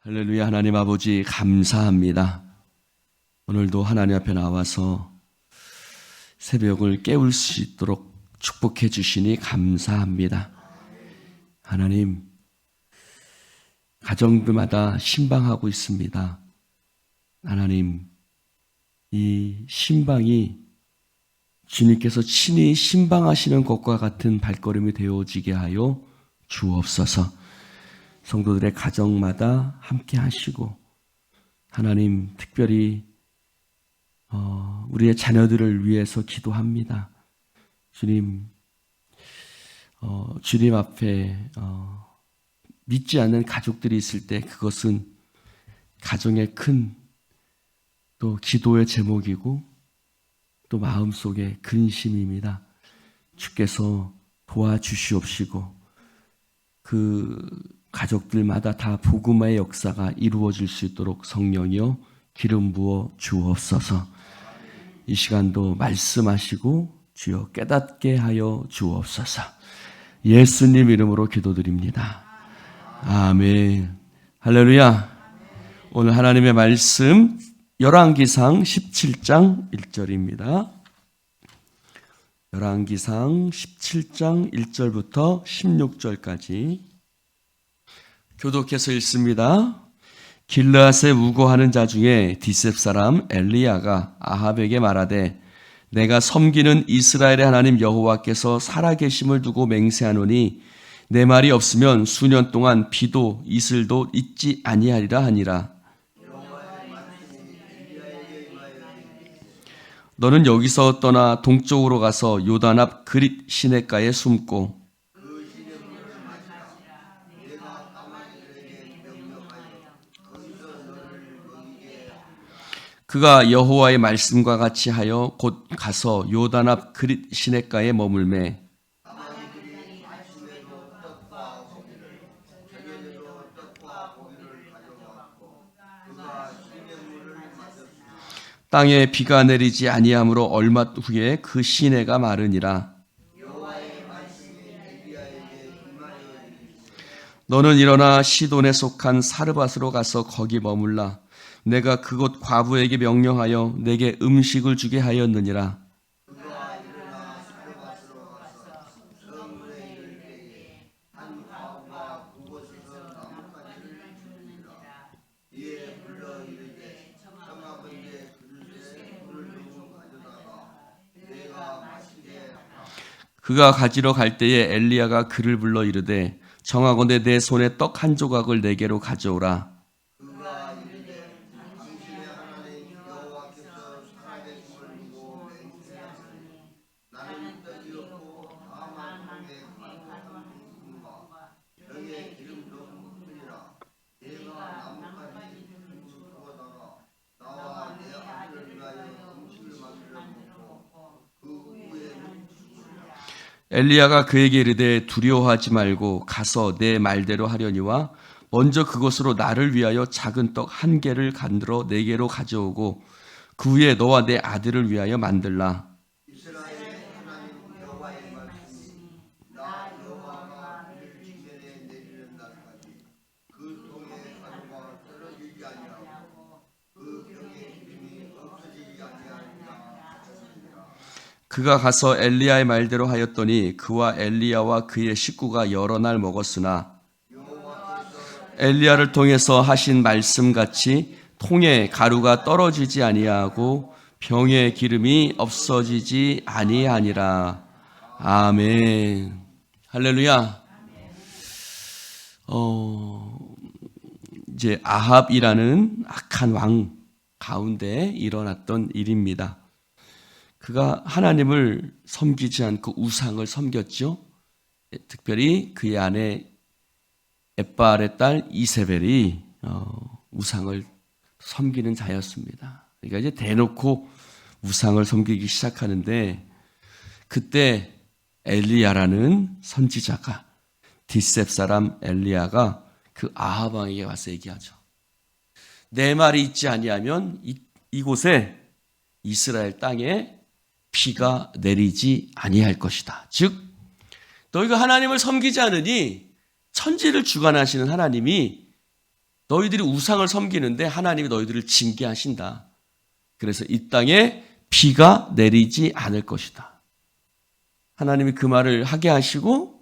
할렐루야. 하나님 아버지 감사합니다. 오늘도 하나님 앞에 나와서 새벽을 깨울 수 있도록 축복해 주시니 감사합니다. 하나님, 가정들마다 신방하고 있습니다. 하나님, 이 신방이 주님께서 친히 신방하시는 것과 같은 발걸음이 되어지게 하여 주옵소서. 성도들의 가정마다 함께 하시고, 하나님 특별히 우리의 자녀들을 위해서 기도합니다. 주님, 주님 앞에 믿지 않는 가족들이 있을 때 그것은 가정의 큰 또 기도의 제목이고 또 마음속에 근심입니다. 주께서 도와주시옵시고 그 가족들마다 다 복음의 역사가 이루어질 수 있도록 성령이여 기름 부어 주옵소서. 이 시간도 말씀하시고 주여 깨닫게 하여 주옵소서. 예수님 이름으로 기도드립니다. 아멘. 할렐루야. 오늘 하나님의 말씀 열왕기상 17장 1절입니다. 열왕기상 17장 1절부터 16절까지 교독해서 읽습니다. 길르앗에 우거하는 자 중에 디셉 사람 엘리야가 아합에게 말하되 내가 섬기는 이스라엘의 하나님 여호와께서 살아계심을 두고 맹세하노니 내 말이 없으면 수년 동안 비도 이슬도 있지 아니하리라 하니라. 너는 여기서 떠나 동쪽으로 가서 요단 앞 그릿 시냇가에 숨고 그가 여호와의 말씀과 같이 하여 곧 가서 요단 앞 그릿 시냇가에 머물매 땅에 비가 내리지 아니하므로 얼마 후에 그 시내가 마르니라. 너는 일어나 시돈에 속한 사르밧으로 가서 거기 머물라. 내가 그곳 과부에게 명령하여 내게 음식을 주게 하였느니라. 그가 가지러 갈 때에 엘리야가 그를 불러 이르되 청하건대 내 손에 떡 한 조각을 내게로 가져오라. 엘리야가 그에게 이르되 두려워하지 말고 가서 내 말대로 하려니와 먼저 그것으로 나를 위하여 작은 떡 한 개를 간들어 내게로 가져오고 그 후에 너와 내 아들을 위하여 만들라. 그가 가서 엘리야의 말대로 하였더니 그와 엘리야와 그의 식구가 여러 날 먹었으나 엘리야를 통해서 하신 말씀같이 통에 가루가 떨어지지 아니하고 병에 기름이 없어지지 아니하니라. 아멘. 할렐루야. 이제 아합이라는 악한 왕 가운데 일어났던 일입니다. 그가 하나님을 섬기지 않고 우상을 섬겼죠. 특별히 그의 아내 엣바알의 딸 이세벨이 우상을 섬기는 자였습니다. 그러니까 이제 대놓고 우상을 섬기기 시작하는데 그때 엘리야라는 선지자가 디셉 사람 엘리야가 그 아합 왕에게 와서 얘기하죠. 내 말이 있지 아니하면 이곳에 이스라엘 땅에 비가 내리지 아니할 것이다. 즉 너희가 하나님을 섬기지 않으니 천지를 주관하시는 하나님이 너희들이 우상을 섬기는데 하나님이 너희들을 징계하신다. 그래서 이 땅에 비가 내리지 않을 것이다. 하나님이 그 말을 하게 하시고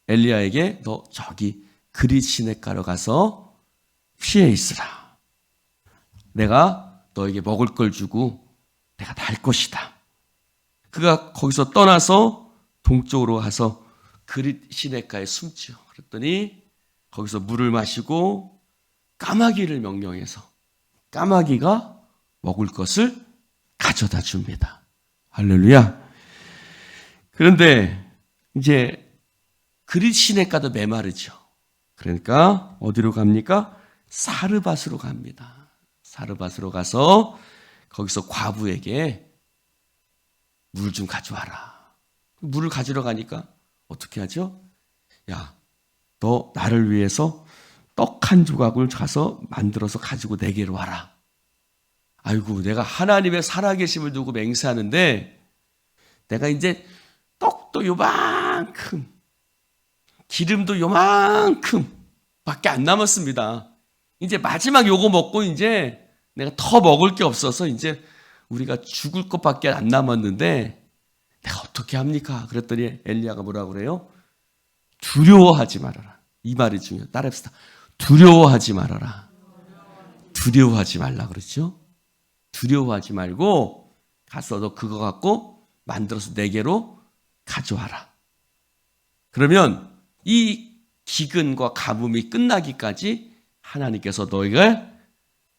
엘리야에게 너 저기 그릿 시냇가로 가서 피해 있으라. 내가 너에게 먹을 걸 주고 내가 날 것이다. 그가 거기서 떠나서 동쪽으로 가서 그릿 시냇가에 숨지요. 그랬더니 거기서 물을 마시고 까마귀를 명령해서 까마귀가 먹을 것을 가져다 줍니다. 할렐루야. 그런데 이제 그릿 시냇가도 메마르죠. 그러니까 어디로 갑니까? 사르밧으로 갑니다. 사르밧으로 가서 거기서 과부에게 물 좀 가져와라. 물을 가지러 가니까 어떻게 하죠? 야, 너 나를 위해서 떡 한 조각을 가서 만들어서 가지고 내게로 와라. 아이고, 내가 하나님의 살아계심을 두고 맹세하는데 내가 이제 떡도 요만큼 기름도 요만큼 밖에 안 남았습니다. 이제 마지막 요거 먹고 이제 내가 더 먹을 게 없어서 이제 우리가 죽을 것밖에 안 남았는데 내가 어떻게 합니까? 그랬더니 엘리야가 뭐라고 그래요? 두려워하지 말아라. 이 말이 중요해요. 따라합시다. 두려워하지 말아라. 두려워하지 말라 그러죠. 두려워하지 말고 가서 너 그거 갖고 만들어서 내게로 가져와라. 그러면 이 기근과 가뭄이 끝나기까지 하나님께서 너희가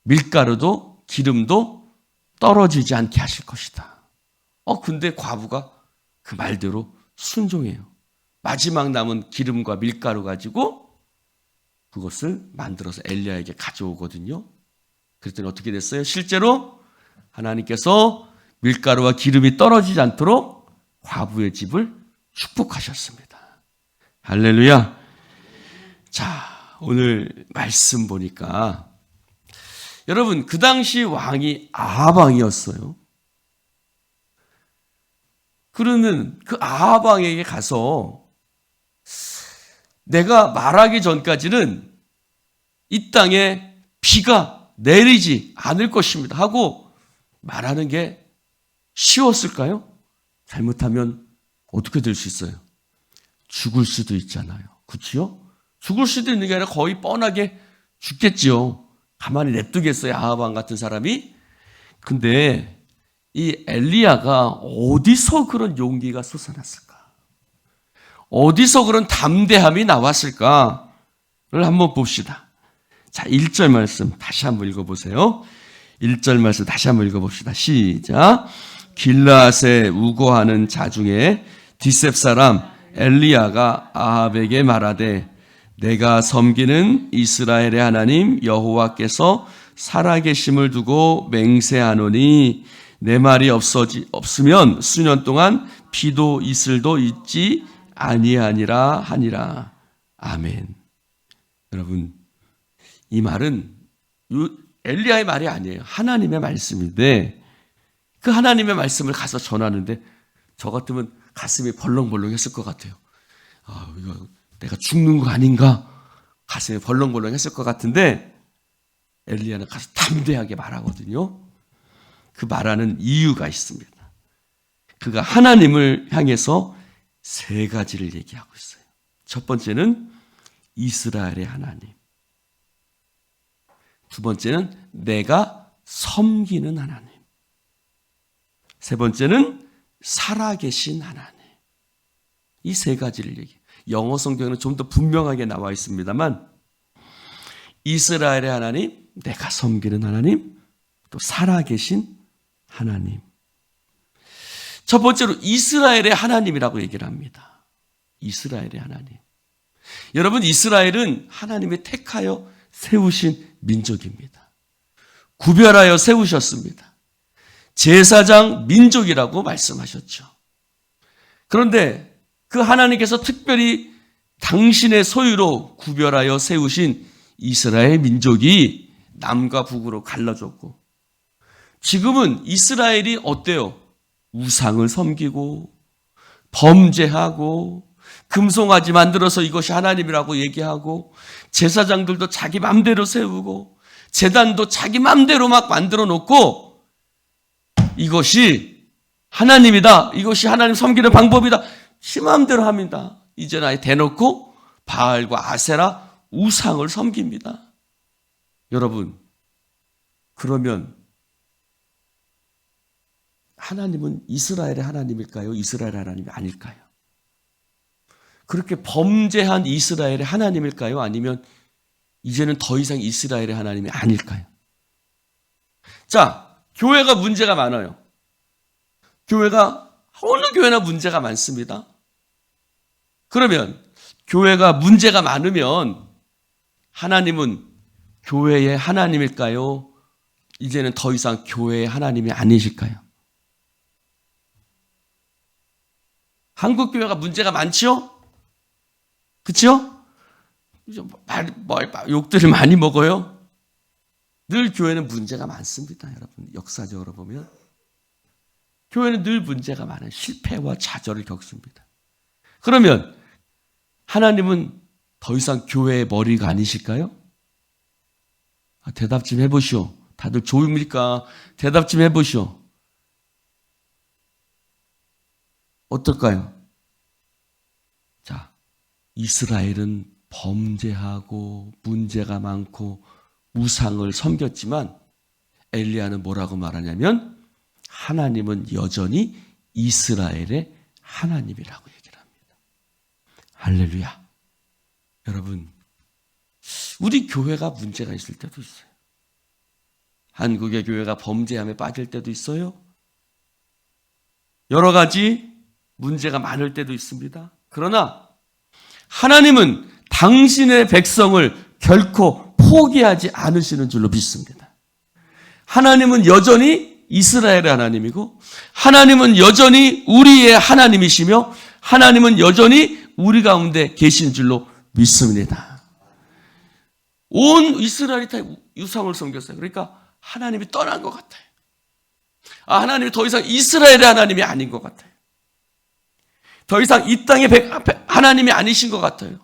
밀가루도 기름도 떨어지지 않게 하실 것이다. 근데 과부가 그 말대로 순종해요. 마지막 남은 기름과 밀가루 가지고 그것을 만들어서 엘리야에게 가져오거든요. 그랬더니 어떻게 됐어요? 실제로 하나님께서 밀가루와 기름이 떨어지지 않도록 과부의 집을 축복하셨습니다. 할렐루야. 자, 오늘 말씀 보니까 여러분, 그 당시 왕이 아합 왕이었어요. 그러면 그 아합 왕에게 가서 내가 말하기 전까지는 이 땅에 비가 내리지 않을 것입니다 하고 말하는 게 쉬웠을까요? 잘못하면 어떻게 될 수 있어요? 죽을 수도 있잖아요. 그렇죠? 죽을 수도 있는 게 아니라 거의 뻔하게 죽겠지요. 가만히 냅두겠어요, 아합 왕 같은 사람이? 근데 이 엘리야가 어디서 그런 용기가 솟아났을까? 어디서 그런 담대함이 나왔을까를 한번 봅시다. 자, 1절 말씀 다시 한번 읽어보세요. 1절 말씀 다시 한번 읽어봅시다. 시작. 길르앗에 우거하는 자 중에 디셉 사람 엘리야가 아합에게 말하되 내가 섬기는 이스라엘의 하나님 여호와께서 살아계심을 두고 맹세하노니 내 말이 없으면 수년 동안 비도 이슬도 있지 아니하니라 하니라. 아멘. 여러분, 이 말은 엘리야의 말이 아니에요. 하나님의 말씀인데 그 하나님의 말씀을 가서 전하는데 저 같으면 가슴이 벌렁벌렁 했을 것 같아요. 이거 내가 죽는 거 아닌가? 가슴이 벌렁벌렁 했을 것 같은데 엘리야는 가서 담대하게 말하거든요. 그 말하는 이유가 있습니다. 그가 하나님을 향해서 세 가지를 얘기하고 있어요. 첫 번째는 이스라엘의 하나님. 두 번째는 내가 섬기는 하나님. 세 번째는 살아계신 하나님. 이 세 가지를 얘기해요. 영어 성경에는 좀 더 분명하게 나와 있습니다만 이스라엘의 하나님, 내가 섬기는 하나님, 또 살아계신 하나님. 첫 번째로 이스라엘의 하나님이라고 얘기를 합니다. 이스라엘의 하나님. 여러분, 이스라엘은 하나님이 택하여 세우신 민족입니다. 구별하여 세우셨습니다. 제사장 민족이라고 말씀하셨죠. 그런데 그 하나님께서 특별히 당신의 소유로 구별하여 세우신 이스라엘 민족이 남과 북으로 갈라졌고 지금은 이스라엘이 어때요? 우상을 섬기고 범죄하고 금송아지 만들어서 이것이 하나님이라고 얘기하고, 제사장들도 자기 맘대로 세우고, 제단도 자기 맘대로 막 만들어 놓고, 이것이 하나님이다, 이것이 하나님 섬기는 방법이다, 지 맘대로 합니다. 이제는 아예 대놓고 바알과 아세라 우상을 섬깁니다. 여러분, 그러면 하나님은 이스라엘의 하나님일까요? 이스라엘의 하나님이 아닐까요? 그렇게 범죄한 이스라엘의 하나님일까요? 아니면 이제는 더 이상 이스라엘의 하나님이 아닐까요? 자, 교회가 문제가 많아요. 교회가 어느 교회나 문제가 많습니다. 그러면 교회가 문제가 많으면 하나님은 교회의 하나님일까요? 이제는 더 이상 교회의 하나님이 아니실까요? 한국 교회가 문제가 많죠? 그렇죠? 욕들을 많이 먹어요. 늘 교회는 문제가 많습니다. 여러분, 역사적으로 보면 교회는 늘 문제가 많아요. 실패와 좌절을 겪습니다. 그러면 하나님은 더 이상 교회의 머리가 아니실까요? 대답 좀 해보시오. 다들 좋습니까? 대답 좀 해보시오. 어떨까요? 자, 이스라엘은 범죄하고 문제가 많고 우상을 섬겼지만 엘리야는 뭐라고 말하냐면 하나님은 여전히 이스라엘의 하나님이라고 얘기를 합니다. 할렐루야. 여러분, 우리 교회가 문제가 있을 때도 있어요. 한국의 교회가 범죄함에 빠질 때도 있어요. 여러 가지 문제가 많을 때도 있습니다. 그러나 하나님은 당신의 백성을 결코 포기하지 않으시는 줄로 믿습니다. 하나님은 여전히 이스라엘의 하나님이고, 하나님은 여전히 우리의 하나님이시며, 하나님은 여전히 우리 가운데 계신 줄로 믿습니다. 온 이스라엘이 다 우상을 섬겼어요. 그러니까 하나님이 떠난 것 같아요. 하나님이 더 이상 이스라엘의 하나님이 아닌 것 같아요. 더 이상 이 땅의 하나님이 아니신 것 같아요.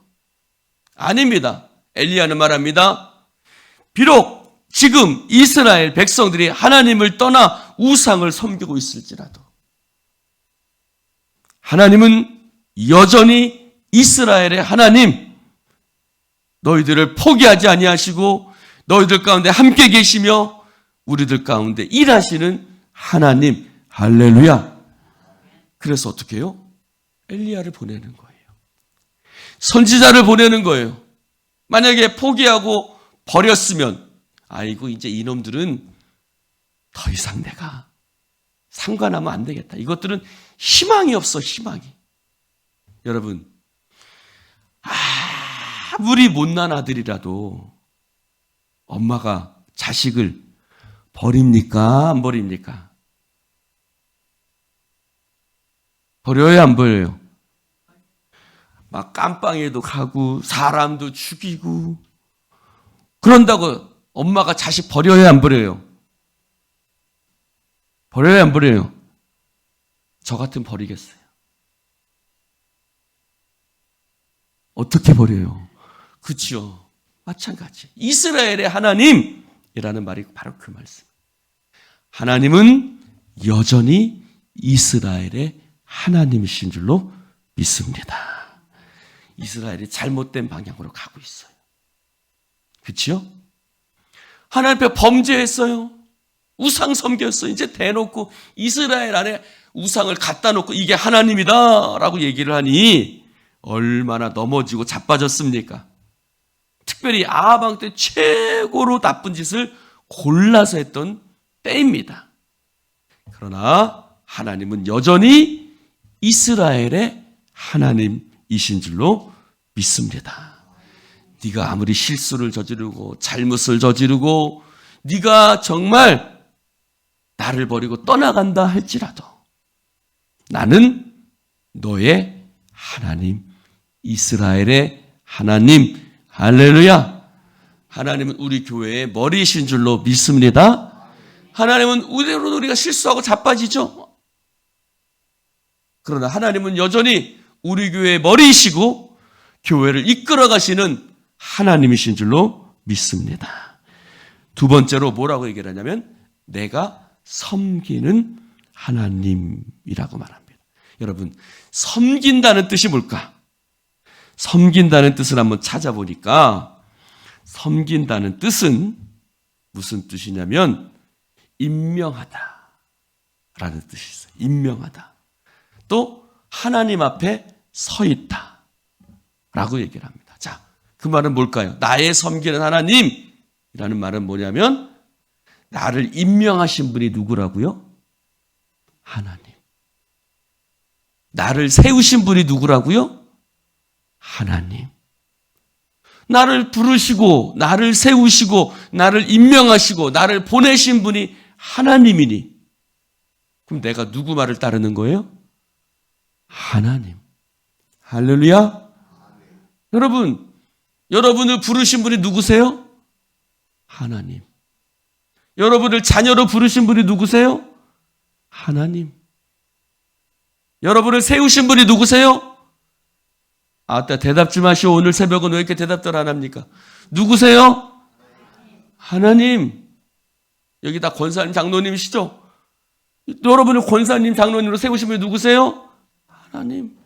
아닙니다. 엘리야는 말합니다. 비록 지금 이스라엘 백성들이 하나님을 떠나 우상을 섬기고 있을지라도 하나님은 여전히 이스라엘의 하나님, 너희들을 포기하지 아니하시고 너희들 가운데 함께 계시며 우리들 가운데 일하시는 하나님. 할렐루야. 그래서 어떻게 해요? 엘리야를 보내는 거예요. 선지자를 보내는 거예요. 만약에 포기하고 버렸으면 아이고 이제 이놈들은 더 이상 내가 상관하면 안 되겠다. 이것들은 희망이 없어, 희망이. 여러분, 아무리 못난 아들이라도 엄마가 자식을 버립니까? 안 버립니까? 버려요, 안 버려요? 막 깜빵에도 가고 사람도 죽이고 그런다고 엄마가 자식 버려요, 안 버려요? 버려요, 안 버려요? 저 같으면 버리겠어요. 어떻게 버려요? 그렇죠. 마찬가지. 이스라엘의 하나님이라는 말이 바로 그 말씀. 하나님은 여전히 이스라엘의 하나님이신 줄로 믿습니다. 이스라엘이 잘못된 방향으로 가고 있어요. 그렇죠? 하나님 앞에 범죄했어요. 우상 섬겼어요. 이제 대놓고 이스라엘 안에 우상을 갖다 놓고 이게 하나님이다 라고 얘기를 하니 얼마나 넘어지고 자빠졌습니까? 특별히 아합 왕 때 최고로 나쁜 짓을 골라서 했던 때입니다. 그러나 하나님은 여전히 이스라엘의 하나님이신 줄로 믿습니다. 네가 아무리 실수를 저지르고 잘못을 저지르고 네가 정말 나를 버리고 떠나간다 할지라도 나는 너의 하나님, 이스라엘의 하나님. 할렐루야. 하나님은 우리 교회의 머리이신 줄로 믿습니다. 하나님은 우리가 실수하고 자빠지죠. 그러나 하나님은 여전히 우리 교회의 머리이시고 교회를 이끌어 가시는 하나님이신 줄로 믿습니다. 두 번째로 뭐라고 얘기를 하냐면 내가 섬기는 하나님이라고 말합니다. 여러분, 섬긴다는 뜻이 뭘까? 섬긴다는 뜻을 한번 찾아보니까 섬긴다는 뜻은 무슨 뜻이냐면 임명하다 라는 뜻이 있어요. 임명하다. 또 하나님 앞에 서 있다 라고 얘기를 합니다. 자, 그 말은 뭘까요? 나의 섬기는 하나님이라는 말은 뭐냐면 나를 임명하신 분이 누구라고요? 하나님. 나를 세우신 분이 누구라고요? 하나님. 나를 부르시고 나를 세우시고 나를 임명하시고 나를 보내신 분이 하나님이니 그럼 내가 누구 말을 따르는 거예요? 하나님. 할렐루야. 여러분, 여러분을 부르신 분이 누구세요? 하나님. 여러분을 자녀로 부르신 분이 누구세요? 하나님. 여러분을 세우신 분이 누구세요? 아따, 대답 좀 하시오. 오늘 새벽은 왜 이렇게 대답들 안 합니까? 누구세요? 하나님. 여기 다 권사님, 장로님이시죠? 여러분을 권사님, 장로님으로 세우신 분이 누구세요? 하나님.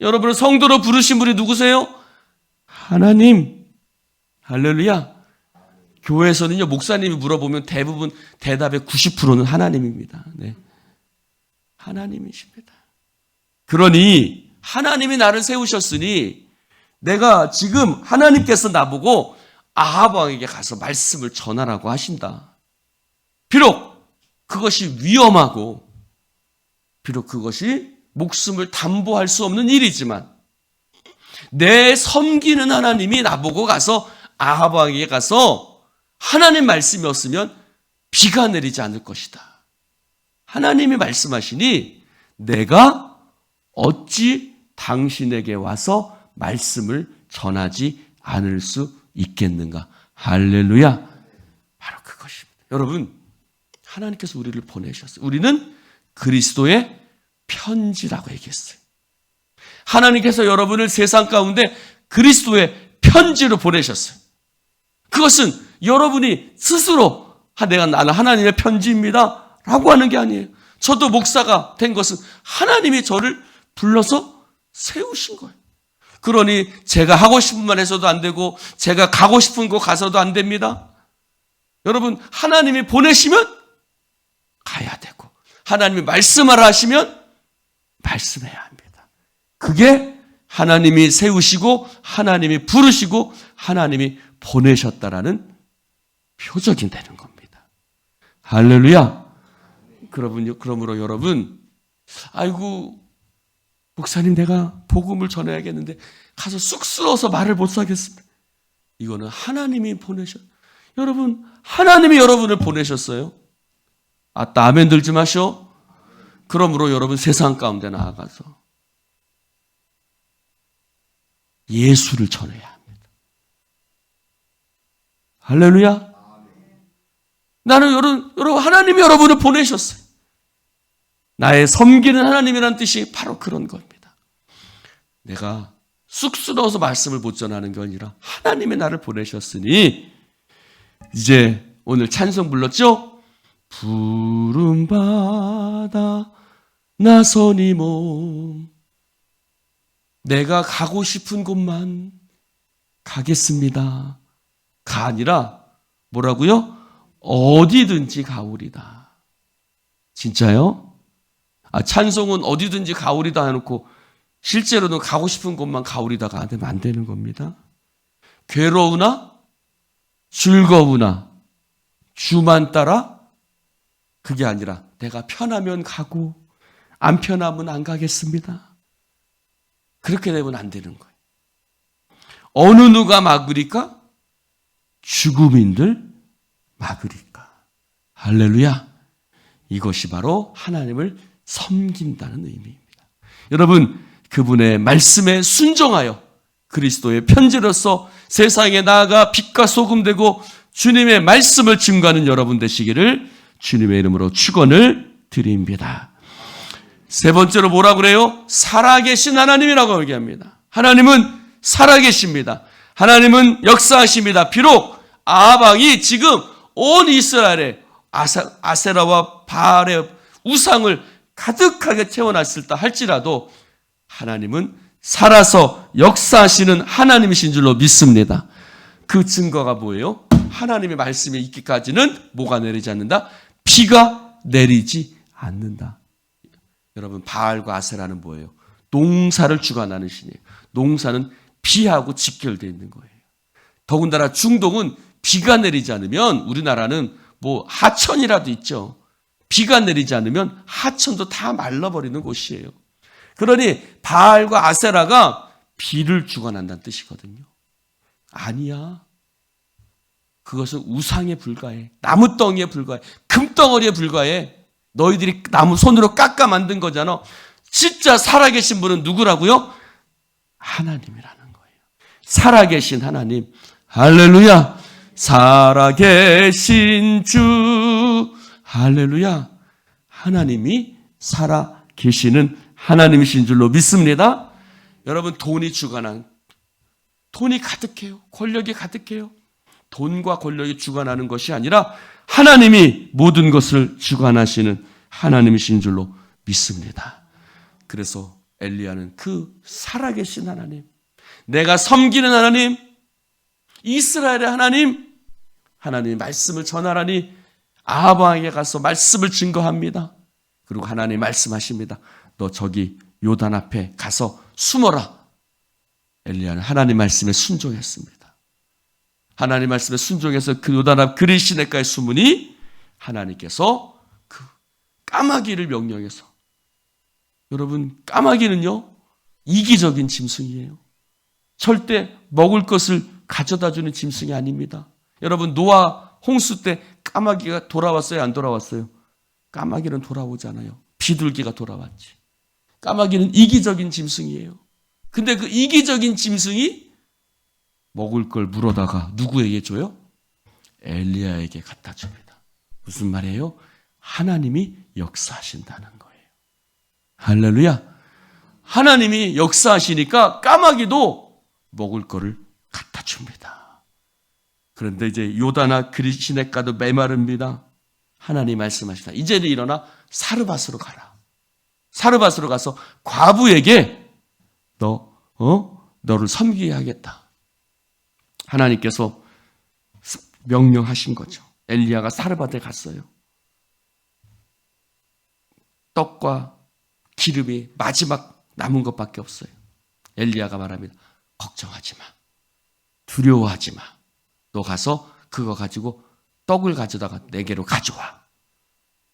여러분을 성도로 부르신 분이 누구세요? 하나님. 할렐루야. 교회에서는요, 목사님이 물어보면 대부분 대답의 90%는 하나님입니다. 네. 하나님이십니다. 그러니 하나님이 나를 세우셨으니 내가 지금 하나님께서 나보고 아합 왕에게 가서 말씀을 전하라고 하신다. 비록 그것이 위험하고 비록 그것이 목숨을 담보할 수 없는 일이지만 내 섬기는 하나님이 나보고 가서 아합 왕에게 가서 하나님 말씀이었으면 비가 내리지 않을 것이다. 하나님이 말씀하시니 내가 어찌 당신에게 와서 말씀을 전하지 않을 수 있겠는가? 할렐루야. 바로 그것입니다. 여러분, 하나님께서 우리를 보내셨어요. 우리는 그리스도의 편지라고 얘기했어요. 하나님께서 여러분을 세상 가운데 그리스도의 편지로 보내셨어요. 그것은 여러분이 스스로 나는 하나님의 편지입니다 라고 하는 게 아니에요. 저도 목사가 된 것은 하나님이 저를 불러서 세우신 거예요. 그러니 제가 하고 싶은 말 해서도 안 되고 제가 가고 싶은 곳 가서도 안 됩니다. 여러분, 하나님이 보내시면 가야 되고 하나님이 말씀하라 하시면 말씀해야 합니다. 그게 하나님이 세우시고 하나님이 부르시고 하나님이 보내셨다라는 표적이 되는 겁니다. 할렐루야. 그러므로 여러분, 아이고 목사님 내가 복음을 전해야겠는데 가서 쑥스러워서 말을 못 하겠습니다. 이거는 하나님이 여러분, 하나님이 여러분을 보내셨어요. 아따, 아멘 들지 마시오. 그러므로 여러분 세상 가운데 나아가서 예수를 전해야 합니다. 할렐루야. 나는 여러분 하나님이 여러분을 보내셨어요. 나의 섬기는 하나님이라는 뜻이 바로 그런 겁니다. 내가 쑥스러워서 말씀을 못 전하는 게 아니라 하나님이 나를 보내셨으니 이제 오늘 찬송 불렀죠? 부름받아 나서니 몸 내가 가고 싶은 곳만 가겠습니다. 가 아니라 뭐라고요? 어디든지 가오리다. 진짜요? 찬송은 어디든지 가오리다 해놓고 실제로는 가고 싶은 곳만 가오리다가 안 되는 겁니다. 괴로우나 즐거우나 주만 따라 그게 아니라 내가 편하면 가고 안 편하면 안 가겠습니다. 그렇게 되면 안 되는 거예요. 어느 누가 막으리까? 죽음인들 막으리까? 할렐루야. 이것이 바로 하나님을 섬긴다는 의미입니다. 여러분, 그분의 말씀에 순종하여 그리스도의 편지로서 세상에 나아가 빛과 소금 되고 주님의 말씀을 증거하는 여러분 되시기를 주님의 이름으로 축원을 드립니다. 세 번째로 뭐라 그래요? 살아계신 하나님이라고 얘기합니다. 하나님은 살아계십니다. 하나님은 역사하십니다. 비록 아합 왕이 지금 온 이스라엘에 아세라와 바알의 우상을 가득하게 채워놨을다 할지라도 하나님은 살아서 역사하시는 하나님이신 줄로 믿습니다. 그 증거가 뭐예요? 하나님의 말씀에 있기까지는 뭐가 내리지 않는다? 비가 내리지 않는다. 여러분, 바알과 아세라는 뭐예요? 농사를 주관하는 신이에요. 농사는 비하고 직결되어 있는 거예요. 더군다나 중동은 비가 내리지 않으면, 우리나라는 뭐 하천이라도 있죠. 비가 내리지 않으면 하천도 다 말라버리는 곳이에요. 그러니 바알과 아세라가 비를 주관한다는 뜻이거든요. 아니야. 그것은 우상에 불과해. 나무덩이에 불과해. 금덩어리에 불과해. 너희들이 나무 손으로 깎아 만든 거잖아. 진짜 살아계신 분은 누구라고요? 하나님이라는 거예요. 살아계신 하나님. 할렐루야. 살아계신 주. 할렐루야. 하나님이 살아계시는 하나님이신 줄로 믿습니다. 여러분, 돈이 주관한, 돈이 가득해요. 권력이 가득해요. 돈과 권력이 주관하는 것이 아니라 하나님이 모든 것을 주관하시는 하나님이신 줄로 믿습니다. 그래서 엘리야는 그 살아계신 하나님, 내가 섬기는 하나님, 이스라엘의 하나님, 하나님의 말씀을 전하라니 아합 왕에게 가서 말씀을 증거합니다. 그리고 하나님 말씀하십니다. 너 저기 요단 앞에 가서 숨어라. 엘리야는 하나님 말씀에 순종했습니다. 하나님 말씀에 순종해서 그 요단 앞 그리시네가에 숨으니 하나님께서 그 까마귀를 명령해서, 여러분, 까마귀는요 이기적인 짐승이에요. 절대 먹을 것을 가져다주는 짐승이 아닙니다. 여러분, 노아 홍수 때 까마귀가 돌아왔어요? 안 돌아왔어요? 까마귀는 돌아오지 않아요. 비둘기가 돌아왔지. 까마귀는 이기적인 짐승이에요. 근데 그 이기적인 짐승이 먹을 걸 물어다가 누구에게 줘요? 엘리야에게 갖다 줍니다. 무슨 말이에요? 하나님이 역사하신다는 거예요. 할렐루야. 하나님이 역사하시니까 까마귀도 먹을 거를 갖다 줍니다. 그런데 이제 요다나 그리시네가도 메마릅니다. 하나님 말씀하시다. 이제는 일어나 사르밧으로 가라. 사르밧으로 가서 과부에게 너를 섬기게 하겠다. 하나님께서 명령하신 거죠. 엘리야가 사르밧에 갔어요. 떡과 기름이 마지막 남은 것밖에 없어요. 엘리야가 말합니다. 걱정하지 마. 두려워하지 마. 너 가서 그거 가지고 떡을 가져다가 내게로 가져와.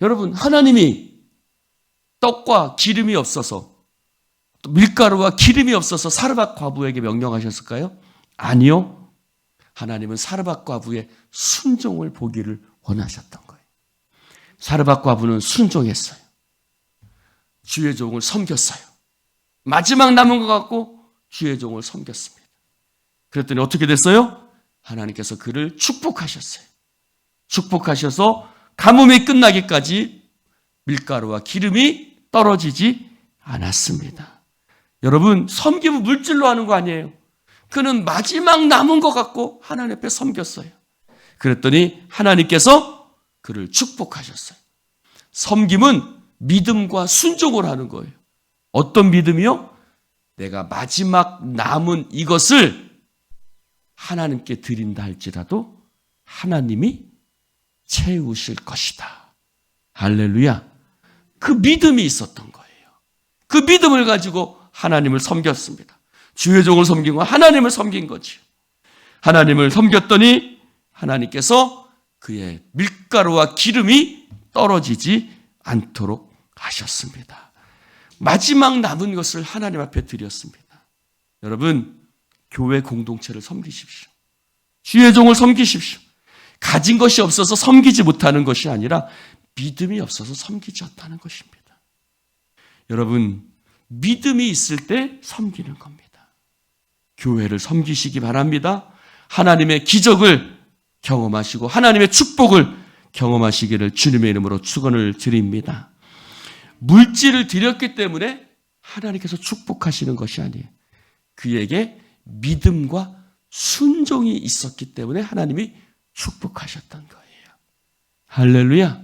여러분, 하나님이 떡과 기름이 없어서, 밀가루와 기름이 없어서 사르밧 과부에게 명령하셨을까요? 아니요. 하나님은 사르밧 과부의 순종을 보기를 원하셨던 거예요. 사르밧 과부는 순종했어요. 주의 종을 섬겼어요. 마지막 남은 것 같고 주의 종을 섬겼습니다. 그랬더니 어떻게 됐어요? 하나님께서 그를 축복하셨어요. 축복하셔서 가뭄이 끝나기까지 밀가루와 기름이 떨어지지 않았습니다. 여러분, 섬김은 물질로 하는 거 아니에요. 그는 마지막 남은 것 같고 하나님 앞에 섬겼어요. 그랬더니 하나님께서 그를 축복하셨어요. 섬김은 믿음과 순종을 하는 거예요. 어떤 믿음이요? 내가 마지막 남은 이것을 하나님께 드린다 할지라도 하나님이 채우실 것이다. 할렐루야. 그 믿음이 있었던 거예요. 그 믿음을 가지고 하나님을 섬겼습니다. 주의 종을 섬긴 건 하나님을 섬긴 거지. 하나님을 섬겼더니 하나님께서 그의 밀가루와 기름이 떨어지지 않도록 하셨습니다. 마지막 남은 것을 하나님 앞에 드렸습니다. 여러분, 교회 공동체를 섬기십시오. 주의 종을 섬기십시오. 가진 것이 없어서 섬기지 못하는 것이 아니라 믿음이 없어서 섬기지 않다는 것입니다. 여러분, 믿음이 있을 때 섬기는 겁니다. 교회를 섬기시기 바랍니다. 하나님의 기적을 경험하시고 하나님의 축복을 경험하시기를 주님의 이름으로 축원을 드립니다. 물질을 드렸기 때문에 하나님께서 축복하시는 것이 아니에요. 그에게 믿음과 순종이 있었기 때문에 하나님이 축복하셨던 거예요. 할렐루야.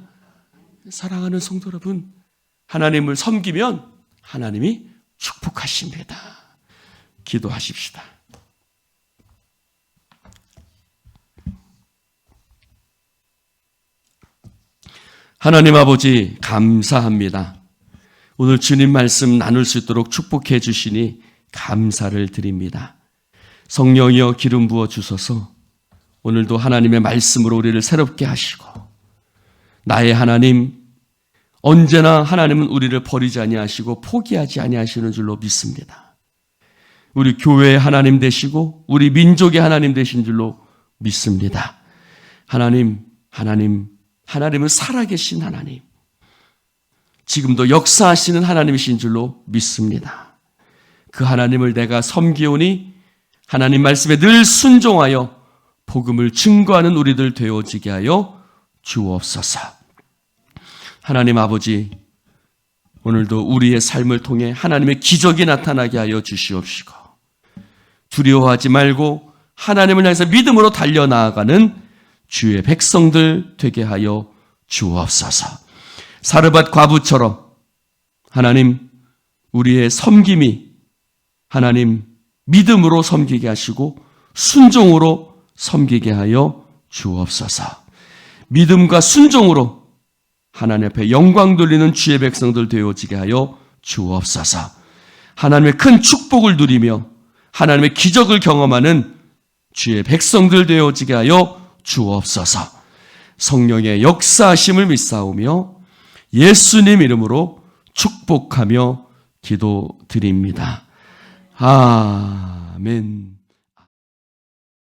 사랑하는 성도 여러분, 하나님을 섬기면 하나님이 축복하십니다. 기도하십시다. 하나님 아버지 감사합니다. 오늘 주님 말씀 나눌 수 있도록 축복해 주시니 감사를 드립니다. 성령이여 기름 부어 주소서 오늘도 하나님의 말씀으로 우리를 새롭게 하시고 나의 하나님, 언제나 하나님은 우리를 버리지 아니하시고 포기하지 아니하시는 줄로 믿습니다. 우리 교회의 하나님 되시고 우리 민족의 하나님 되신 줄로 믿습니다. 하나님은 살아계신 하나님, 지금도 역사하시는 하나님이신 줄로 믿습니다. 그 하나님을 내가 섬기오니 하나님 말씀에 늘 순종하여 복음을 증거하는 우리들 되어지게 하여 주옵소서. 하나님 아버지, 오늘도 우리의 삶을 통해 하나님의 기적이 나타나게 하여 주시옵시고 두려워하지 말고 하나님을 향해서 믿음으로 달려나아가는 주의 백성들 되게 하여 주옵소서. 사르밧 과부처럼 하나님 우리의 섬김이 하나님 믿음으로 섬기게 하시고 순종으로 섬기게 하여 주옵소서. 믿음과 순종으로 하나님 앞에 영광 돌리는 주의 백성들 되어지게 하여 주옵소서. 하나님의 큰 축복을 누리며 하나님의 기적을 경험하는 주의 백성들 되어지게 하여 주옵소서. 성령의 역사하심을 믿사오며 예수님 이름으로 축복하며 기도드립니다. 아멘.